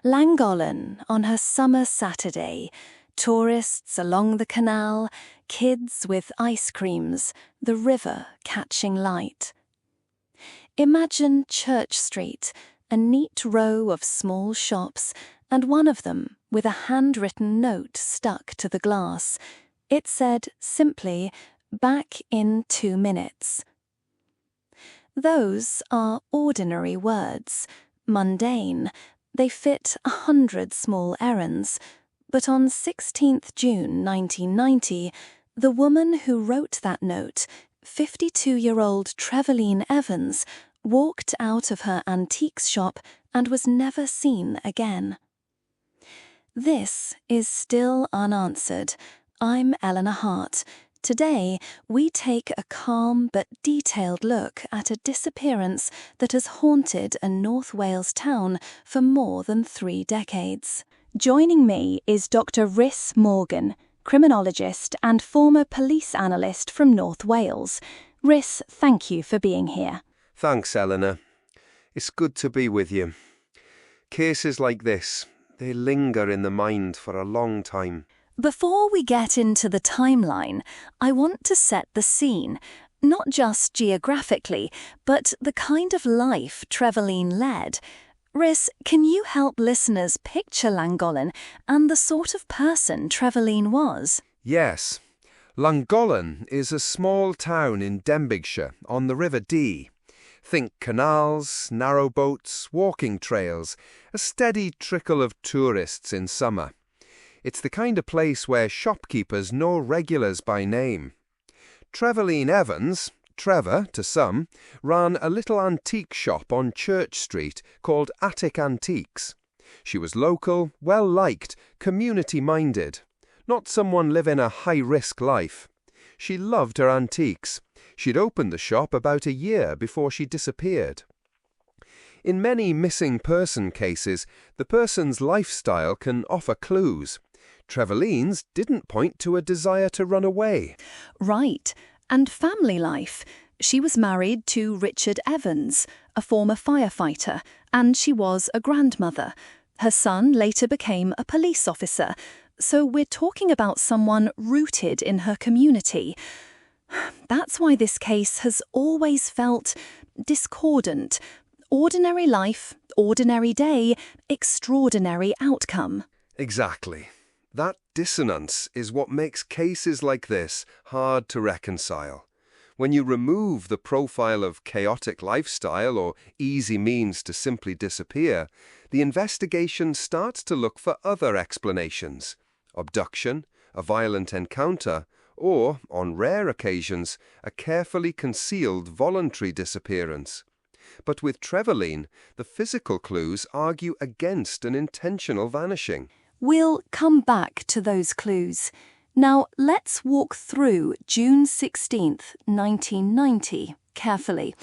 Llangollen on her summer Saturday, tourists along the canal, kids with ice creams, the river catching light. Imagine Church Street, a neat row of small shops, and one of them with a handwritten note stuck to the glass. It said simply, "Back in 2 minutes." Those are ordinary words, mundane. They fit 100 small errands. But on 16th June 1990, the woman who wrote that note, 52-year-old Trevaline Evans, walked out of her antiques shop and was never seen again. This is still unanswered. I'm Eleanor Hart. Today, we take a calm but detailed look at a disappearance that has haunted a North Wales town for more than 3 decades. Joining me is Dr. Rhys Morgan, criminologist and former police analyst from North Wales. Rhys, thank you for being here. Thanks, Eleanor. It's good to be with you. Cases like this, they linger in the mind for a long time. Before we get into the timeline, I want to set the scene, not just geographically, but the kind of life Trevaline led. Rhys, can you help listeners picture Llangollen and the sort of person Trevaline was? Yes. Llangollen is a small town in Denbighshire on the River Dee. Think canals, narrow boats, walking trails, a steady trickle of tourists in summer. It's the kind of place where shopkeepers know regulars by name. Trevaline Evans, Trevor to some, ran a little antique shop on Church Street called Attic Antiques. She was local, well-liked, community-minded, not someone living a high-risk life. She loved her antiques. She'd opened the shop about a year before she disappeared. In many missing person cases, the person's lifestyle can offer clues. Trevaline's didn't point to a desire to run away. Right. And family life. She was married to Richard Evans, a former firefighter, and she was a grandmother. Her son later became a police officer. So we're talking about someone rooted in her community. That's why this case has always felt discordant. Ordinary life, ordinary day, extraordinary outcome. Exactly. That dissonance is what makes cases like this hard to reconcile. When you remove the profile of chaotic lifestyle or easy means to simply disappear, the investigation starts to look for other explanations. Abduction, a violent encounter, or, on rare occasions, a carefully concealed voluntary disappearance. But with Trevaline, the physical clues argue against an intentional vanishing. We'll come back to those clues. Now, let's walk through June 16th, 1990, carefully.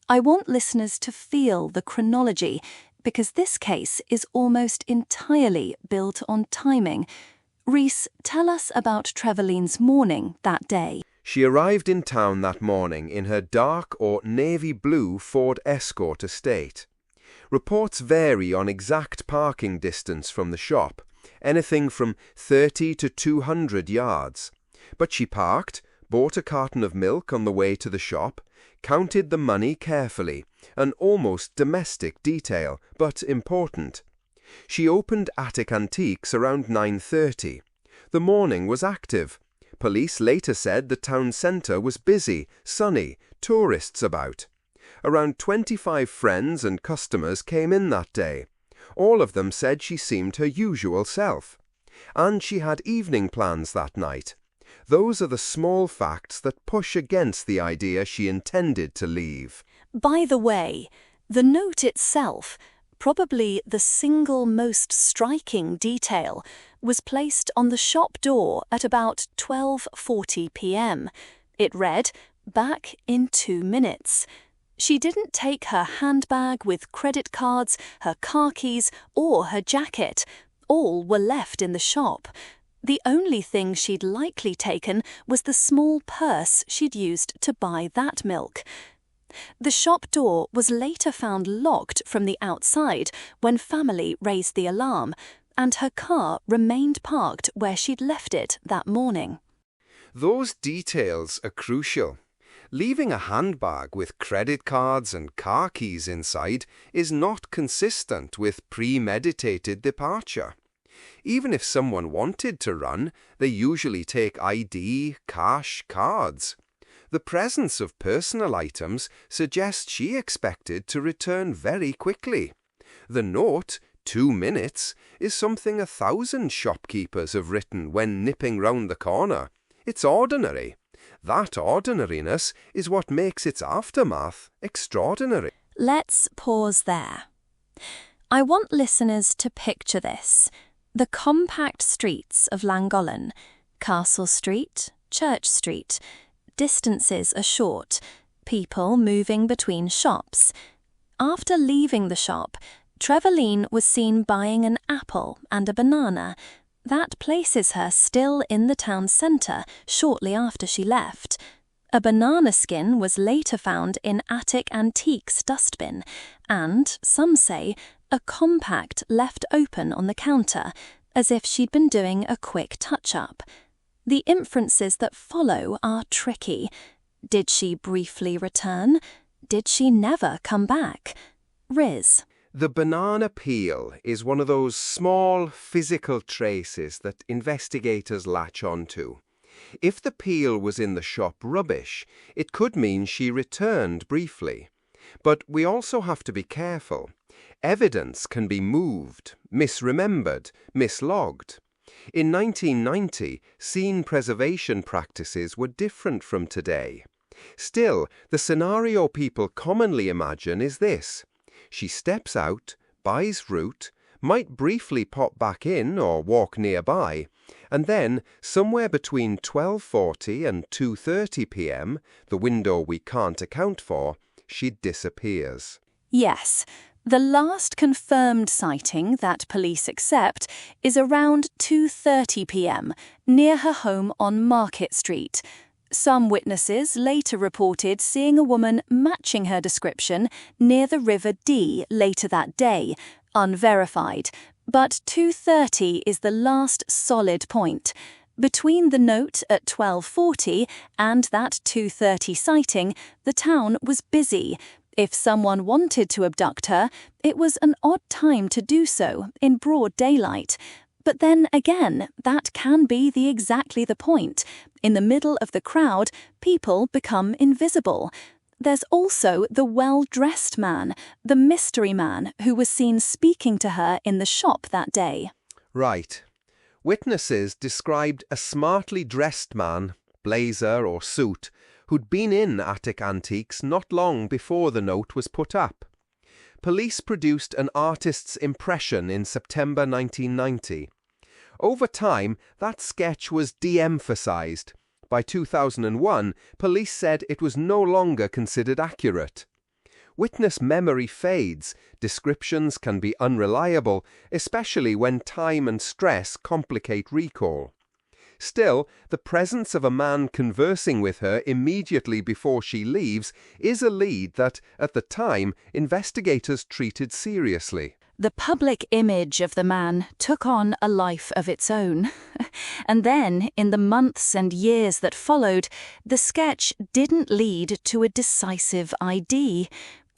I want listeners to feel the chronology, because this case is almost entirely built on timing. Rhys, tell us about Trevaline's morning that day. She arrived in town that morning in her dark or navy blue Ford Escort estate. Reports vary on exact parking distance from the shop, anything from 30 to 200 yards. But she parked, bought a carton of milk on the way to the shop, counted the money carefully, an almost domestic detail, but important. She opened Attic Antiques around 9:30. The morning was active. Police later said the town centre was busy, sunny, tourists about. Around 25 friends and customers came in that day. All of them said she seemed her usual self. And she had evening plans that night. Those are the small facts that push against the idea she intended to leave. By the way, the note itself, probably the single most striking detail, was placed on the shop door at about 12:40 p.m. It read, "Back in 2 minutes." She didn't take her handbag with credit cards, her car keys, or her jacket. All were left in the shop. The only thing she'd likely taken was the small purse she'd used to buy that milk. The shop door was later found locked from the outside when family raised the alarm, and her car remained parked where she'd left it that morning. Those details are crucial. Leaving a handbag with credit cards and car keys inside is not consistent with premeditated departure. Even if someone wanted to run, they usually take ID, cash, cards. The presence of personal items suggests she expected to return very quickly. The note, 2 minutes, is something 1,000 shopkeepers have written when nipping round the corner. It's ordinary. That ordinariness is what makes its aftermath extraordinary. Let's pause there. I want listeners to picture this. The compact streets of Llangollen, Castle Street, Church Street. Distances are short, people moving between shops. After leaving the shop, Trevaline was seen buying an apple and a banana. That places her still in the town centre shortly after she left. A banana skin was later found in Attic Antiques dustbin, and, some say, a compact left open on the counter, as if she'd been doing a quick touch-up. The inferences that follow are tricky. Did she briefly return? Did she never come back? Riz. The banana peel is one of those small physical traces that investigators latch onto. If the peel was in the shop rubbish, it could mean she returned briefly. But we also have to be careful. Evidence can be moved, misremembered, mislogged. In 1990, scene preservation practices were different from today. Still, the scenario people commonly imagine is this. She steps out, buys route, might briefly pop back in or walk nearby, and then, somewhere between 12:40 and 2:30 p.m., the window we can't account for, she disappears. Yes. The last confirmed sighting that police accept is around 2:30 p.m. near her home on Market Street. Some witnesses later reported seeing a woman matching her description near the River Dee later that day, unverified, but 2:30 is the last solid point. Between the note at 12:40 and that 2:30 sighting, the town was busy. If someone wanted to abduct her, it was an odd time to do so, in broad daylight. But then again, that can be exactly the point. In the middle of the crowd, people become invisible. There's also the well-dressed man, the mystery man who was seen speaking to her in the shop that day. Right. Witnesses described a smartly dressed man, blazer or suit, who'd been in Attic Antiques not long before the note was put up. Police produced an artist's impression in September 1990. Over time, that sketch was de-emphasized. By 2001, police said it was no longer considered accurate. Witness memory fades, descriptions can be unreliable, especially when time and stress complicate recall. Still, the presence of a man conversing with her immediately before she leaves is a lead that, at the time, investigators treated seriously. The public image of the man took on a life of its own. And then, in the months and years that followed, the sketch didn't lead to a decisive ID.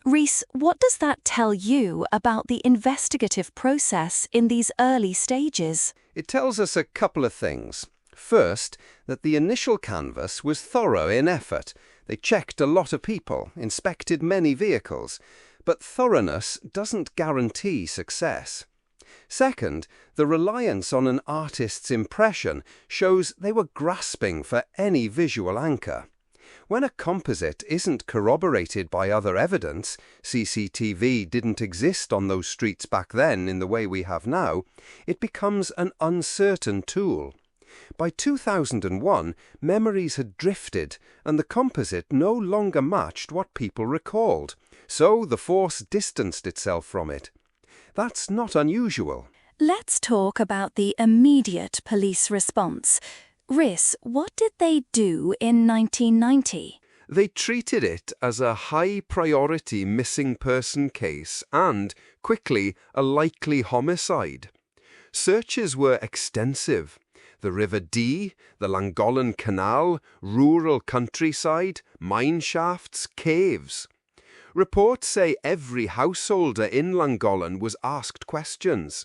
Rhys, what does that tell you about the investigative process in these early stages? It tells us a couple of things. First, that the initial canvass was thorough in effort. They checked a lot of people, inspected many vehicles, but thoroughness doesn't guarantee success. Second, the reliance on an artist's impression shows they were grasping for any visual anchor. When a composite isn't corroborated by other evidence, CCTV didn't exist on those streets back then in the way we have now, it becomes an uncertain tool. By 2001, memories had drifted, and the composite no longer matched what people recalled, so the force distanced itself from it. That's not unusual. Let's talk about the immediate police response. Rhys, what did they do in 1990? They treated it as a high-priority missing person case and, quickly, a likely homicide. Searches were extensive. The River Dee, the Llangollen Canal, rural countryside, mine shafts, caves. Reports say every householder in Llangollen was asked questions.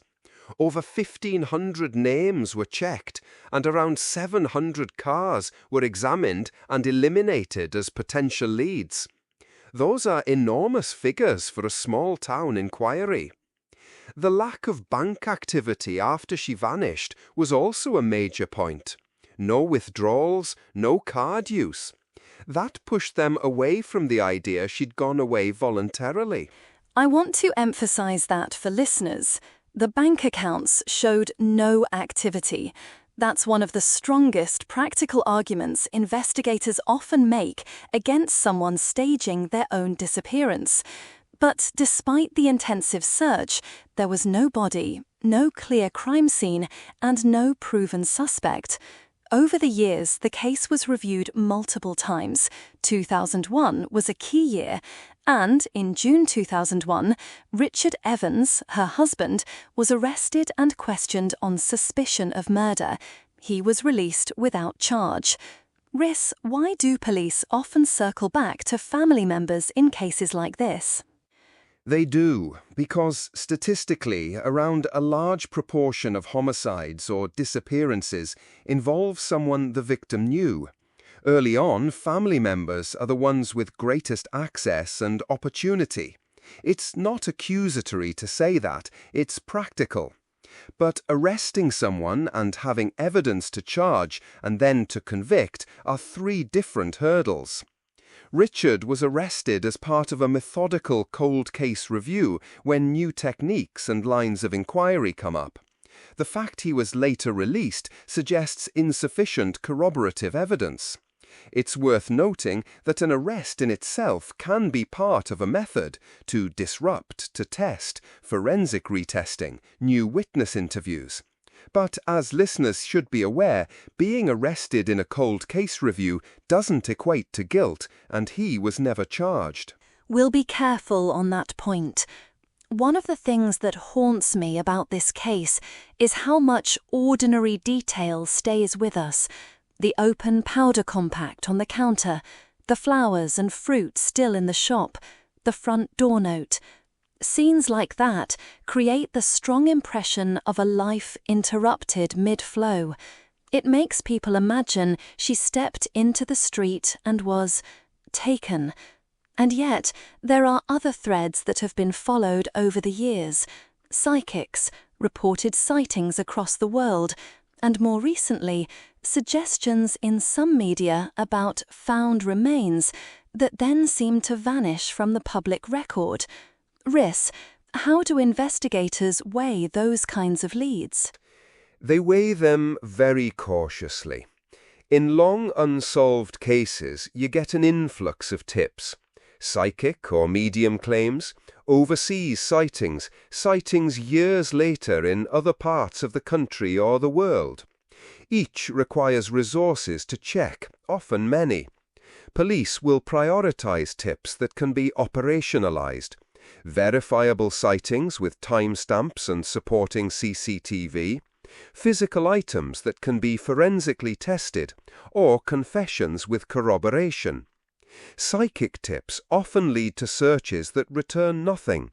Over 1,500 names were checked, and around 700 cars were examined and eliminated as potential leads. Those are enormous figures for a small town inquiry. The lack of bank activity after she vanished was also a major point. No withdrawals, no card use. That pushed them away from the idea she'd gone away voluntarily. I want to emphasize that for listeners. The bank accounts showed no activity. That's one of the strongest practical arguments investigators often make against someone staging their own disappearance. But despite the intensive search, there was no body, no clear crime scene, and no proven suspect. Over the years, the case was reviewed multiple times. 2001 was a key year, and in June 2001, Richard Evans, her husband, was arrested and questioned on suspicion of murder. He was released without charge. Riss, why do police often circle back to family members in cases like this? They do, because statistically, around a large proportion of homicides or disappearances involve someone the victim knew. Early on, family members are the ones with greatest access and opportunity. It's not accusatory to say that, it's practical. But arresting someone and having evidence to charge and then to convict are three different hurdles. Richard was arrested as part of a methodical cold case review when new techniques and lines of inquiry come up. The fact he was later released suggests insufficient corroborative evidence. It's worth noting that an arrest in itself can be part of a method to disrupt, to test, forensic retesting, new witness interviews. But as listeners should be aware, being arrested in a cold case review doesn't equate to guilt, and he was never charged. We'll be careful on that point. One of the things that haunts me about this case is how much ordinary detail stays with us. The open powder compact on the counter, the flowers and fruit still in the shop, the front door note. Scenes like that create the strong impression of a life interrupted mid-flow. It makes people imagine she stepped into the street and was taken. And yet, there are other threads that have been followed over the years. Psychics, reported sightings across the world, and more recently, suggestions in some media about found remains that then seem to vanish from the public record. Riss, how do investigators weigh those kinds of leads? They weigh them very cautiously. In long unsolved cases, you get an influx of tips. Psychic or medium claims, overseas sightings, sightings years later in other parts of the country or the world. Each requires resources to check, often many. Police will prioritize tips that can be operationalized. Verifiable sightings with timestamps and supporting CCTV, physical items that can be forensically tested, or confessions with corroboration. Psychic tips often lead to searches that return nothing.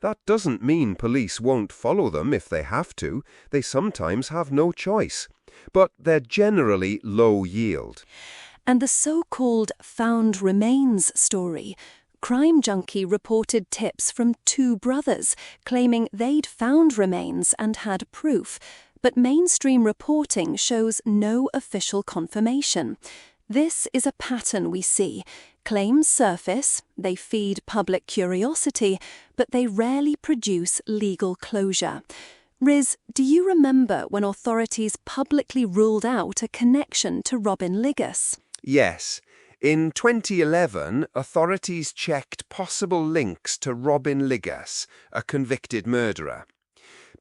That doesn't mean police won't follow them if they have to. They sometimes have no choice. But they're generally low yield. And the so-called found remains story. Crime Junkie reported tips from two brothers claiming they'd found remains and had proof, but mainstream reporting shows no official confirmation. This is a pattern we see. Claims surface, they feed public curiosity, but they rarely produce legal closure. Riz, do you remember when authorities publicly ruled out a connection to Robin Liggess? Yes. In 2011, authorities checked possible links to Robin Liggess, a convicted murderer.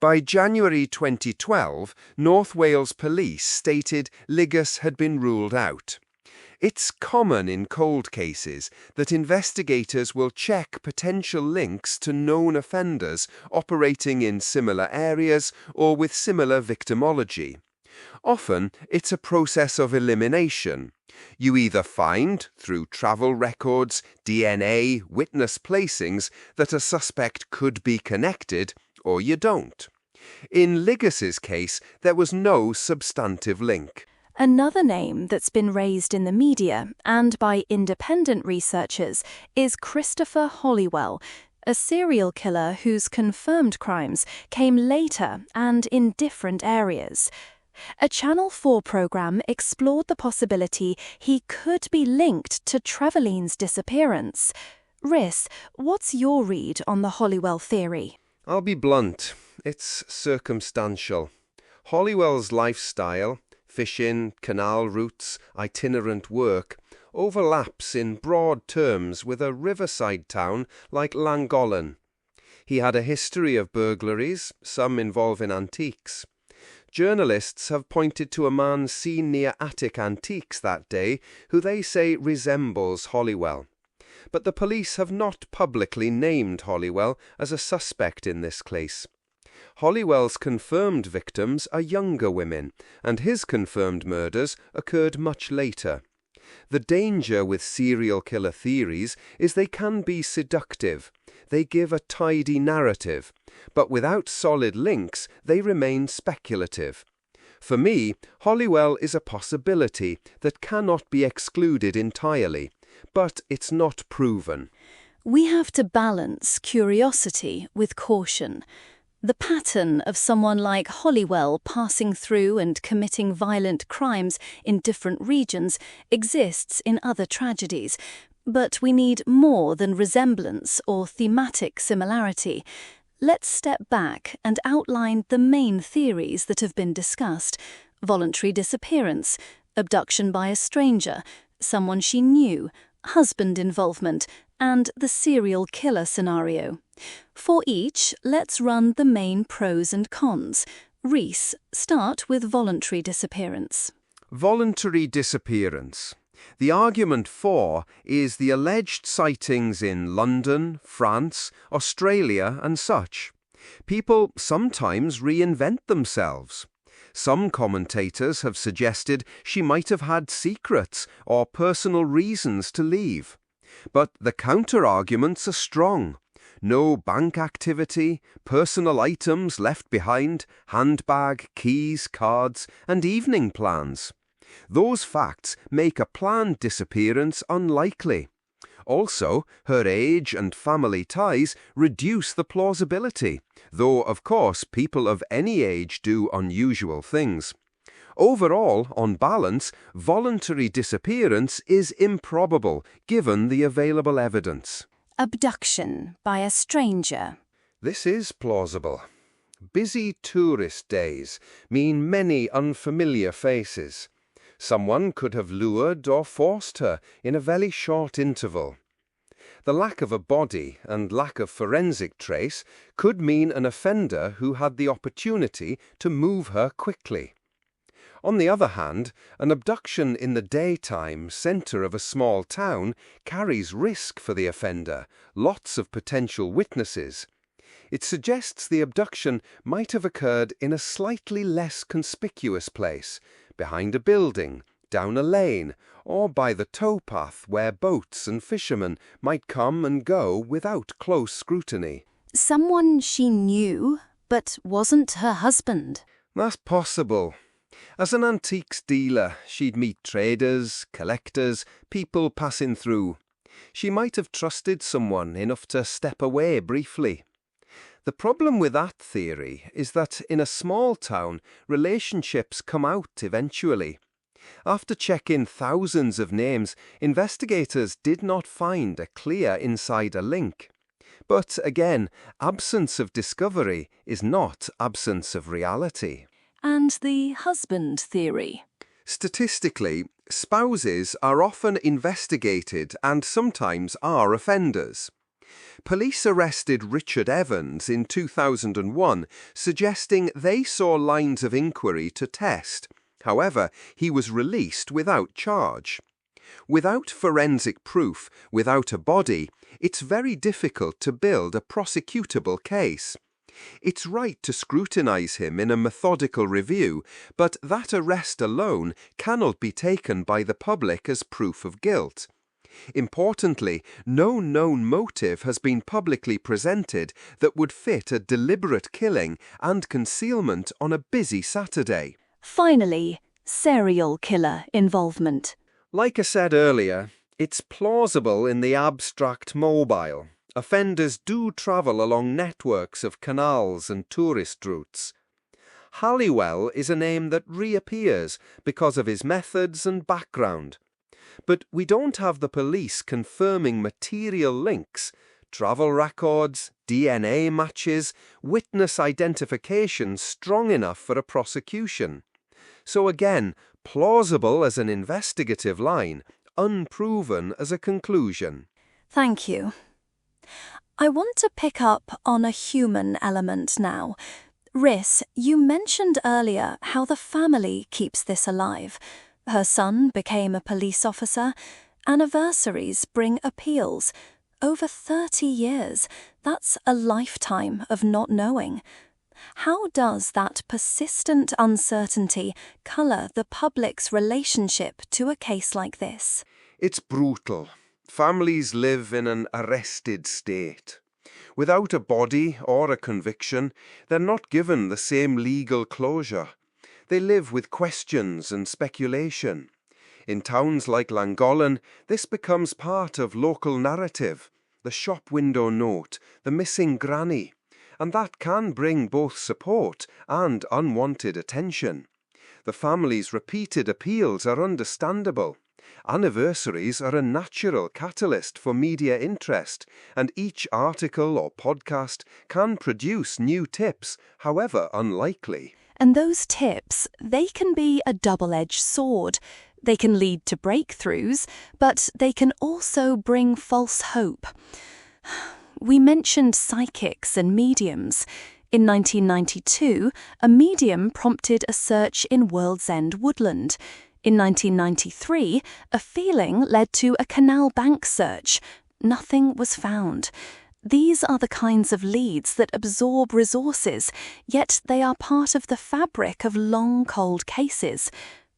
By January 2012, North Wales Police stated Liggess had been ruled out. It's common in cold cases that investigators will check potential links to known offenders operating in similar areas or with similar victimology. Often, it's a process of elimination. You either find, through travel records, DNA, witness placings, that a suspect could be connected, or you don't. In Liggis's case, there was no substantive link. Another name that's been raised in the media and by independent researchers is Christopher Hollywell, a serial killer whose confirmed crimes came later and in different areas. A Channel 4 program explored the possibility he could be linked to Trevaline's disappearance. Riss, what's your read on the Hollywell theory? I'll be blunt. It's circumstantial. Hollywell's lifestyle, fishing, canal routes, itinerant work, overlaps in broad terms with a riverside town like Llangollen. He had a history of burglaries, some involving antiques. Journalists have pointed to a man seen near Attic Antiques that day who they say resembles Hollywell. But the police have not publicly named Hollywell as a suspect in this case. Hollywell's confirmed victims are younger women, and his confirmed murders occurred much later. The danger with serial killer theories is they can be seductive. They give a tidy narrative, but without solid links, they remain speculative. For me, Hollywell is a possibility that cannot be excluded entirely, but it's not proven. We have to balance curiosity with caution. The pattern of someone like Hollywell passing through and committing violent crimes in different regions exists in other tragedies, but we need more than resemblance or thematic similarity. Let's step back and outline the main theories that have been discussed: voluntary disappearance, abduction by a stranger, someone she knew, husband involvement, and the serial killer scenario. For each, let's run the main pros and cons. Reese, start with voluntary disappearance. Voluntary disappearance. The argument for is the alleged sightings in London, France, Australia, and such. People sometimes reinvent themselves. Some commentators have suggested she might have had secrets or personal reasons to leave. But the counter-arguments are strong. No bank activity, personal items left behind, handbag, keys, cards, and evening plans. Those facts make a planned disappearance unlikely. Also, her age and family ties reduce the plausibility, though of course people of any age do unusual things. Overall, on balance, voluntary disappearance is improbable given the available evidence. Abduction by a stranger. This is plausible. Busy tourist days mean many unfamiliar faces. Someone could have lured or forced her in a very short interval. The lack of a body and lack of forensic trace could mean an offender who had the opportunity to move her quickly. On the other hand, an abduction in the daytime centre of a small town carries risk for the offender, lots of potential witnesses. It suggests the abduction might have occurred in a slightly less conspicuous place, behind a building, down a lane, or by the towpath where boats and fishermen might come and go without close scrutiny. Someone she knew, but wasn't her husband. That's possible. As an antiques dealer, she'd meet traders, collectors, people passing through. She might have trusted someone enough to step away briefly. The problem with that theory is that in a small town, relationships come out eventually. After checking thousands of names, investigators did not find a clear insider link. But again, absence of discovery is not absence of reality. And the husband theory. Statistically, spouses are often investigated and sometimes are offenders. Police arrested Richard Evans in 2001, suggesting they saw lines of inquiry to test. However, he was released without charge. Without forensic proof, without a body, it's very difficult to build a prosecutable case. It's right to scrutinise him in a methodical review, but that arrest alone cannot be taken by the public as proof of guilt. Importantly, no known motive has been publicly presented that would fit a deliberate killing and concealment on a busy Saturday. Finally, serial killer involvement. Like I said earlier, it's plausible in the abstract mobile. Offenders do travel along networks of canals and tourist routes. Halliwell is a name that reappears because of his methods and background. But we don't have the police confirming material links, travel records, DNA matches, witness identification strong enough for a prosecution. So again, plausible as an investigative line, unproven as a conclusion. Thank you. I want to pick up on a human element now. Riss, you mentioned earlier how the family keeps this alive. Her son became a police officer. Anniversaries bring appeals. Over 30 years, that's a lifetime of not knowing. How does that persistent uncertainty colour the public's relationship to a case like this? It's brutal. Families live in an arrested state. Without a body or a conviction, they're not given the same legal closure. They live with questions and speculation. In towns like Llangollen, this becomes part of local narrative, the shop window note, the missing granny, and that can bring both support and unwanted attention. The family's repeated appeals are understandable. Anniversaries are a natural catalyst for media interest, and each article or podcast can produce new tips, however unlikely. And those tips, they can be a double-edged sword. They can lead to breakthroughs, but they can also bring false hope. We mentioned psychics and mediums. In 1992, a medium prompted a search in World's End woodland. In 1993, a feeling led to a canal bank search. Nothing was found. These are the kinds of leads that absorb resources, yet they are part of the fabric of long, cold cases.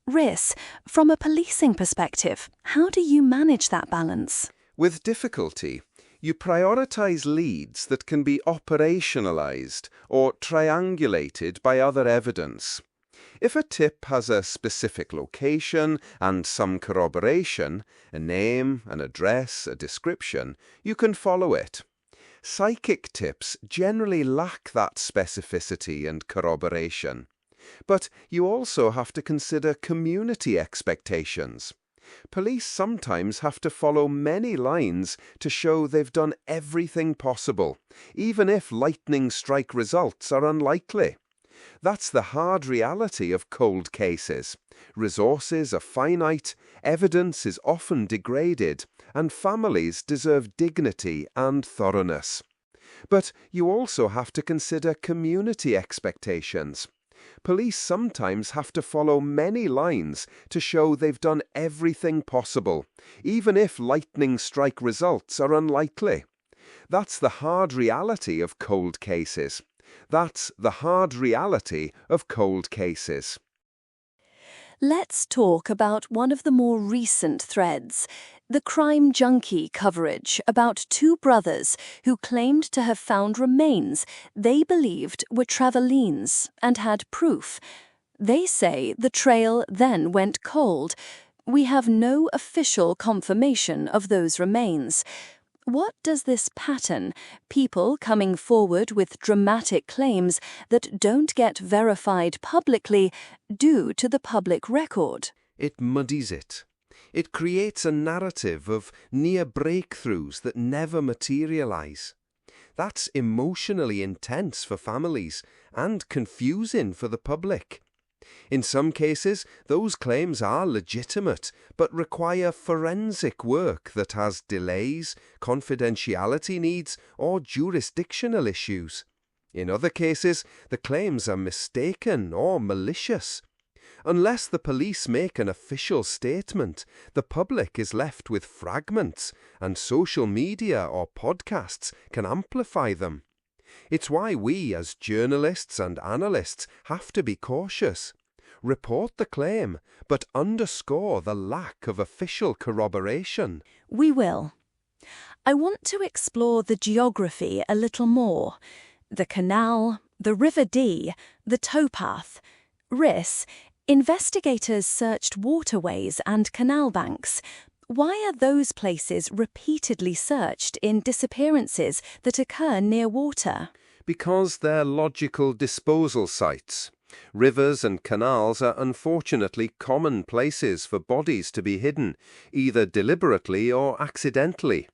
Riss, from a policing perspective, how do you manage that balance? With difficulty, you prioritise leads that can be operationalised or triangulated by other evidence. If a tip has a specific location and some corroboration, a name, an address, a description, you can follow it. Psychic tips generally lack that specificity and corroboration. But you also have to consider community expectations. Police sometimes have to follow many lines to show they've done everything possible, even if lightning strike results are unlikely. That's the hard reality of cold cases. Resources are finite, evidence is often degraded, and families deserve dignity and thoroughness. But you also have to consider community expectations. Police sometimes have to follow many lines to show they've done everything possible, even if lightning strike results are unlikely. That's the hard reality of cold cases. That's the hard reality of cold cases. Let's talk about one of the more recent threads, the crime junkie coverage about two brothers who claimed to have found remains they believed were Trevalines and had proof. They say the trail then went cold. We have no official confirmation of those remains. What does this pattern, people coming forward with dramatic claims that don't get verified publicly, do to the public record? It muddies it. It creates a narrative of near breakthroughs that never materialise. That's emotionally intense for families and confusing for the public. In some cases, those claims are legitimate, but require forensic work that has delays, confidentiality needs, or jurisdictional issues. In other cases, the claims are mistaken or malicious. Unless the police make an official statement, the public is left with fragments, and social media or podcasts can amplify them. It's why we, as journalists and analysts, have to be cautious. Report the claim, but underscore the lack of official corroboration. We will. I want to explore the geography a little more. The canal, the River Dee, the towpath. Rhys, investigators searched waterways and canal banks. Why are those places repeatedly searched in disappearances that occur near water? Because they're logical disposal sites. Rivers and canals are unfortunately common places for bodies to be hidden, either deliberately or accidentally.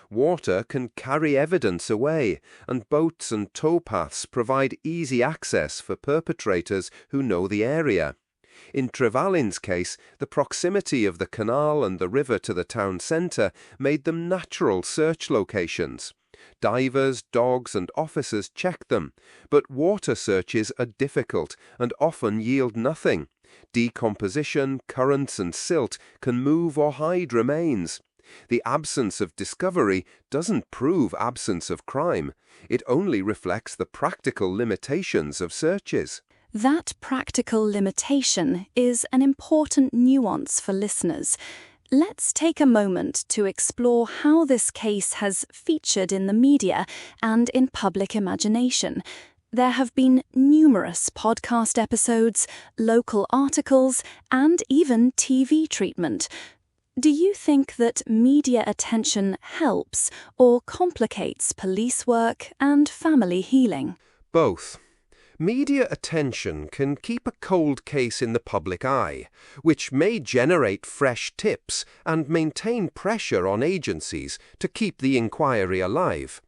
Water can carry evidence away, and boats and towpaths provide easy access for perpetrators who know the area. In Trevaline's case, the proximity of the canal and the river to the town centre made them natural search locations. Divers, dogs and officers check them, but water searches are difficult and often yield nothing. Decomposition, currents and silt can move or hide remains. The absence of discovery doesn't prove absence of crime. It only reflects the practical limitations of searches. That practical limitation is an important nuance for listeners. Let's take a moment to explore how this case has featured in the media and in public imagination. There have been numerous podcast episodes, local articles, and even TV treatment. Do you think that media attention helps or complicates police work and family healing? Both. Media attention can keep a cold case in the public eye, which may generate fresh tips and maintain pressure on agencies to keep the inquiry alive.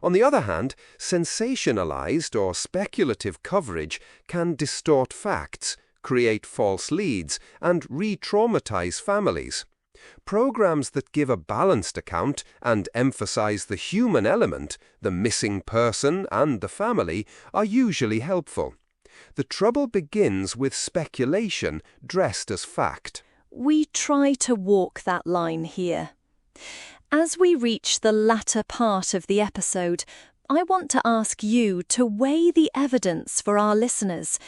On the other hand, sensationalized or speculative coverage can distort facts, create false leads, and re-traumatize families. Programs that give a balanced account and emphasize the human element, the missing person and the family, are usually helpful. The trouble begins with speculation dressed as fact. We try to walk that line here. As we reach the latter part of the episode, I want to ask you to weigh the evidence for our listeners.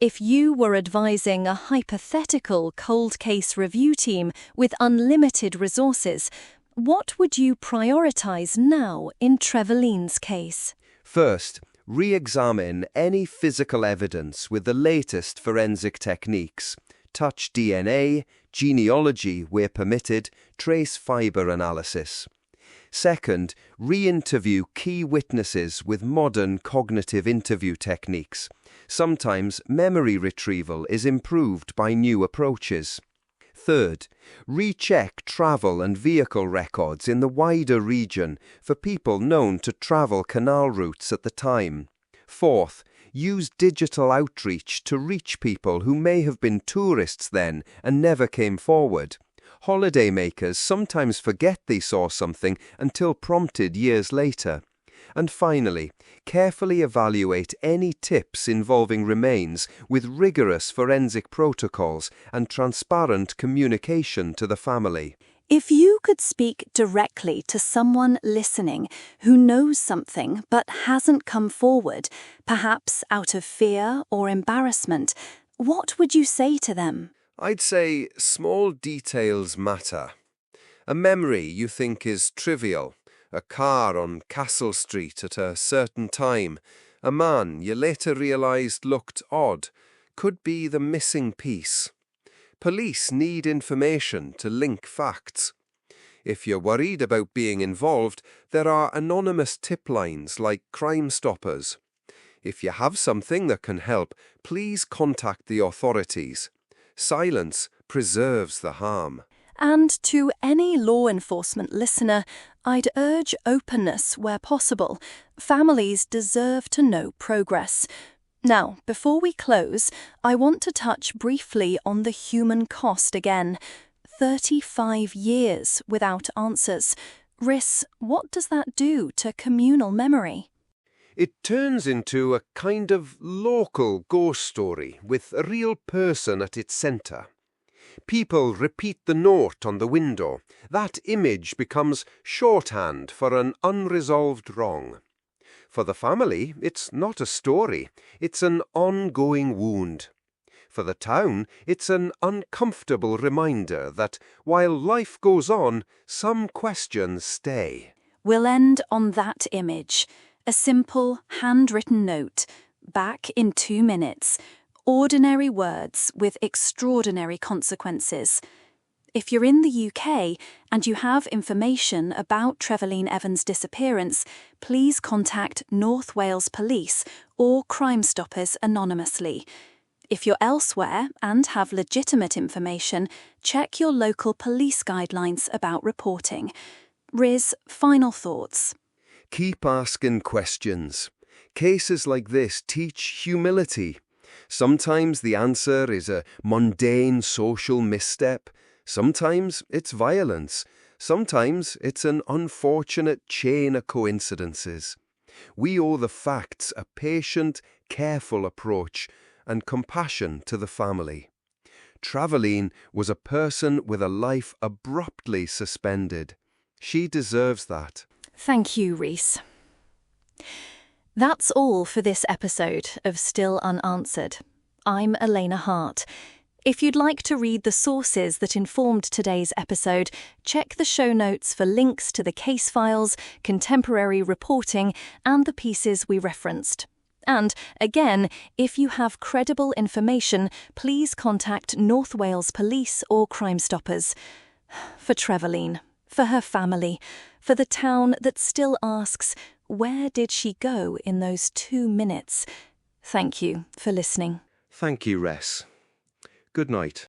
If you were advising a hypothetical cold case review team with unlimited resources, what would you prioritize now in Trevaline's case? First, re-examine any physical evidence with the latest forensic techniques. Touch DNA, genealogy where permitted, trace fibre analysis. Second, re-interview key witnesses with modern cognitive interview techniques. Sometimes memory retrieval is improved by new approaches. Third, recheck travel and vehicle records in the wider region for people known to travel canal routes at the time. Fourth, use digital outreach to reach people who may have been tourists then and never came forward. Holidaymakers sometimes forget they saw something until prompted years later. And finally, carefully evaluate any tips involving remains with rigorous forensic protocols and transparent communication to the family. If you could speak directly to someone listening who knows something but hasn't come forward, perhaps out of fear or embarrassment, what would you say to them? I'd say small details matter. A memory you think is trivial. A car on Castle Street at a certain time, a man you later realised looked odd, could be the missing piece. Police need information to link facts. If you're worried about being involved, there are anonymous tip lines like Crime Stoppers. If you have something that can help, please contact the authorities. Silence preserves the harm. And to any law enforcement listener, I'd urge openness where possible. Families deserve to know progress. Now, before we close, I want to touch briefly on the human cost again. 35 years without answers. Rhys, what does that do to communal memory? It turns into a kind of local ghost story with a real person at its centre. People repeat the note on the window. That image becomes shorthand for an unresolved wrong. For the family, it's not a story. It's an ongoing wound. For the town, it's an uncomfortable reminder that while life goes on, some questions stay. We'll end on that image. A simple, handwritten note, back in 2 minutes. Ordinary words with extraordinary consequences. If you're in the UK and you have information about Trevaline Evans' disappearance, please contact North Wales Police or Crime Stoppers anonymously. If you're elsewhere and have legitimate information, check your local police guidelines about reporting. Riz, final thoughts. Keep asking questions. Cases like this teach humility. Sometimes the answer is a mundane social misstep. Sometimes it's violence. Sometimes it's an unfortunate chain of coincidences. We owe the facts a patient, careful approach and compassion to the family. Trevaline was a person with a life abruptly suspended. She deserves that. Thank you, Rhys. That's all for this episode of Still Unanswered. I'm Elena Hart. If you'd like to read the sources that informed today's episode, check the show notes for links to the case files, contemporary reporting, and the pieces we referenced. And, again, if you have credible information, please contact North Wales Police or Crime Stoppers. For Trevaline, for her family, for the town that still asks, where did she go in those 2 minutes? Thank you for listening. Thank you, Ress. Good night.